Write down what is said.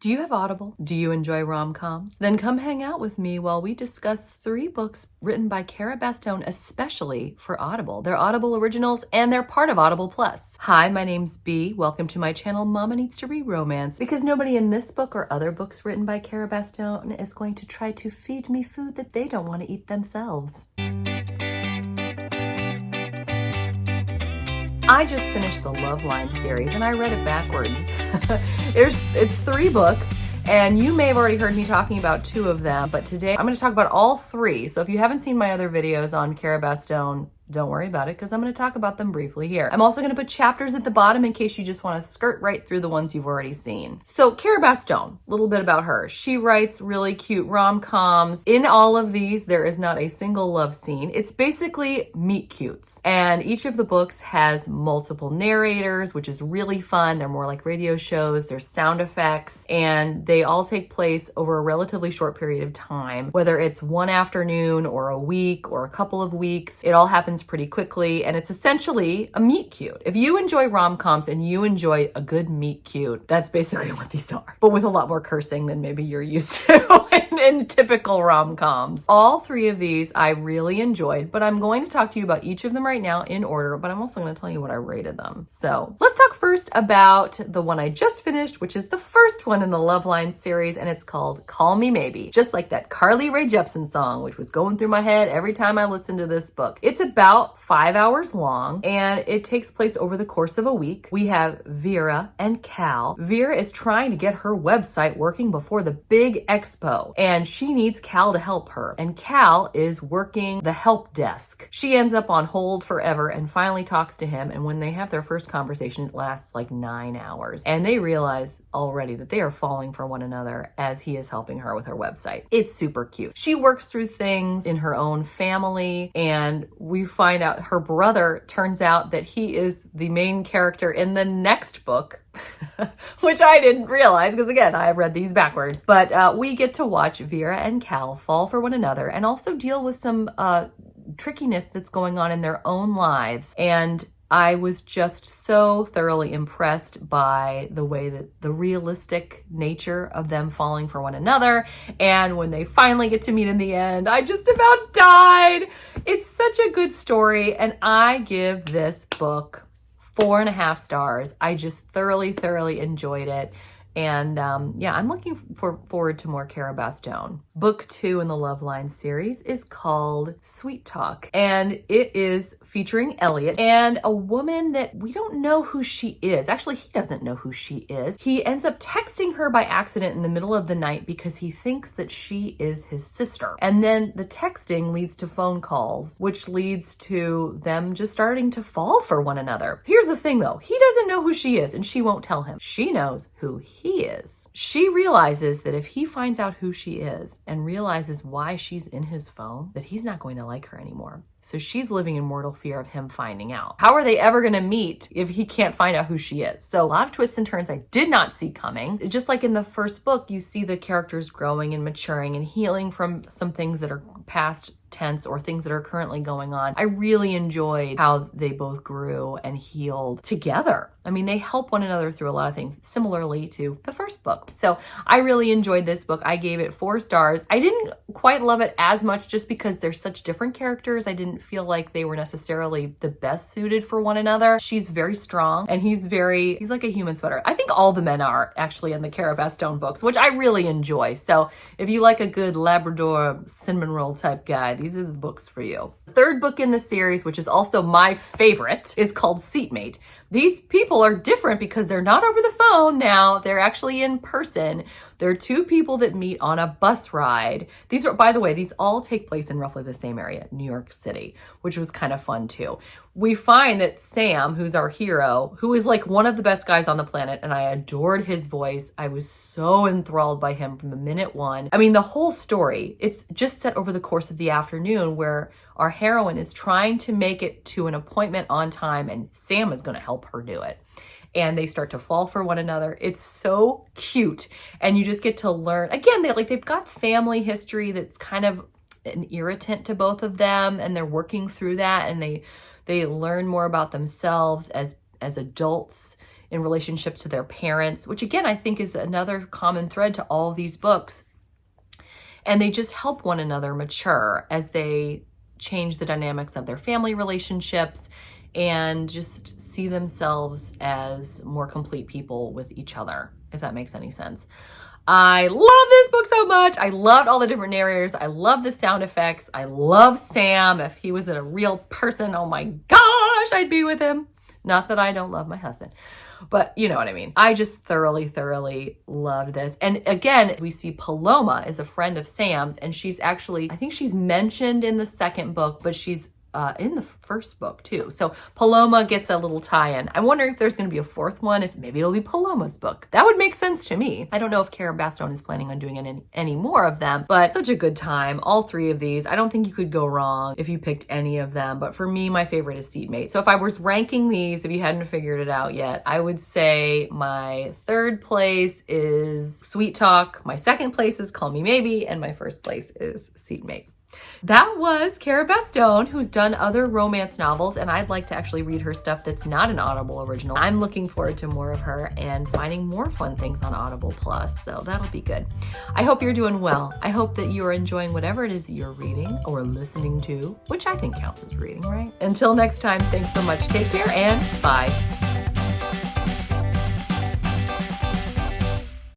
Do you have Audible? Do you enjoy rom-coms? Then come hang out with me while we discuss 3 books written by Cara Bastone especially for Audible. They're Audible originals and they're part of Audible Plus. Hi, my name's Bea. Welcome to my channel, Mama Needs to Read Romance, because nobody in this book or other books written by Cara Bastone is going to try to feed me food that they don't want to eat themselves. I just finished the Love Line series and I read it backwards. It's 3 books and you may have already heard me talking about 2 of them, but today I'm going to talk about all 3. So if you haven't seen my other videos on Cara Bastone, don't worry about it because I'm going to talk about them briefly here. I'm also going to put chapters at the bottom in case you just want to skirt right through the ones you've already seen. So Cara Bastone, a little bit about her. She writes really cute rom-coms. In all of these, there is not a single love scene. It's basically meet cutes. And each of the books has multiple narrators, which is really fun. They're more like radio shows. There's sound effects, and they all take place over a relatively short period of time. Whether it's one afternoon or a week or a couple of weeks, it all happens pretty quickly, and it's essentially a meet cute. If you enjoy rom-coms and you enjoy a good meet cute, that's basically what these are, but with a lot more cursing than maybe you're used to in typical rom-coms. All 3 of these I really enjoyed, but I'm going to talk to you about each of them right now in order, but I'm also going to tell you what I rated them. So let's talk first about the one I just finished, which is the first one in the Love Line series, and it's called Call Me Maybe, just like that Carly Rae Jepsen song, which was going through my head every time I listened to this book. It's about 5 hours long, and it takes place over the course of a week. We have Vera and Cal. Vera is trying to get her website working before the big expo, and she needs Cal to help her. And Cal is working the help desk. She ends up on hold forever and finally talks to him, and when they have their first conversation, it lasts like 9 hours. And they realize already that they are falling for one another as he is helping her with her website. It's super cute. She works through things in her own family, and we find out her brother turns out that he is the main character in the next book, which I didn't realize because, again, I have read these backwards. But we get to watch Vera and Cal fall for one another and also deal with some trickiness that's going on in their own lives. And I was just so thoroughly impressed by the way that the realistic nature of them falling for one another. And when they finally get to meet in the end, I just about died. It's such a good story. And I give this book 4.5 stars. I just thoroughly enjoyed it. And yeah, I'm looking forward to more Cara Bastone. Book 2 in the Love Line series is called Sweet Talk, and it is featuring Elliot and a woman that we don't know who she is. Actually, he doesn't know who she is. He ends up texting her by accident in the middle of the night because he thinks that she is his sister. And then the texting leads to phone calls, which leads to them just starting to fall for one another. Here's the thing though, he doesn't know who she is and she won't tell him. She knows who he is. She realizes that if he finds out who she is and realizes why she's in his phone, that he's not going to like her anymore. So she's living in mortal fear of him finding out. How are they ever going to meet if he can't find out who she is? So a lot of twists and turns I did not see coming. Just like in the first book, you see the characters growing and maturing and healing from some things that are past tense or things that are currently going on. I really enjoyed how they both grew and healed together. I mean, they help one another through a lot of things, similarly to the first book. So I really enjoyed this book. I gave it 4 stars. I didn't quite love it as much just because they're such different characters. I didn't feel like they were necessarily the best suited for one another. She's very strong and he's like a human sweater. I think all the men are actually in the Cara Bastone books, which I really enjoy. So if you like a good Labrador cinnamon roll type guy, these are the books for you. The 3rd book in the series, which is also my favorite, is called Seatmate. These people are different because they're not over the phone now. They're actually in person. They're 2 people that meet on a bus ride. These are, by the way, these all take place in roughly the same area, New York City, which was kind of fun too. We find that Sam, who's our hero, who is like one of the best guys on the planet, and I adored his voice. I was so enthralled by him from the minute one. I mean, the whole story, it's just set over the course of the afternoon where our heroine is trying to make it to an appointment on time, and Sam is going to help her do it. And they start to fall for one another. It's so cute. And you just get to learn. Again, they've got family history that's kind of an irritant to both of them, and they're working through that, and they learn more about themselves as adults in relationships to their parents, which again, I think is another common thread to all these books. And they just help one another mature as they change the dynamics of their family relationships and just see themselves as more complete people with each other, if that makes any sense. I love this book so much. I loved all the different narrators. I love the sound effects. I love Sam. If he was a real person, oh my gosh, I'd be with him. Not that I don't love my husband, but you know what I mean. I just thoroughly loved this. And again, we see Paloma is a friend of Sam's, and she's actually, I think she's mentioned in the second book, but she's in the first book too. So Paloma gets a little tie-in. I wonder if there's going to be a fourth one, if maybe it'll be Paloma's book. That would make sense to me. I don't know if Cara Bastone is planning on doing any more of them, but such a good time. All three of these, I don't think you could go wrong if you picked any of them. But for me, my favorite is Seatmate. So if I was ranking these, if you hadn't figured it out yet, I would say my third place is Sweet Talk. My second place is Call Me Maybe. And my first place is Seatmate. That was Cara Bastone, who's done other romance novels, and I'd like to actually read her stuff that's not an Audible original. I'm looking forward to more of her and finding more fun things on Audible Plus, so that'll be good. I hope you're doing well. I hope that you are enjoying whatever it is you're reading or listening to, which I think counts as reading, right? Until next time, thanks so much. Take care and bye.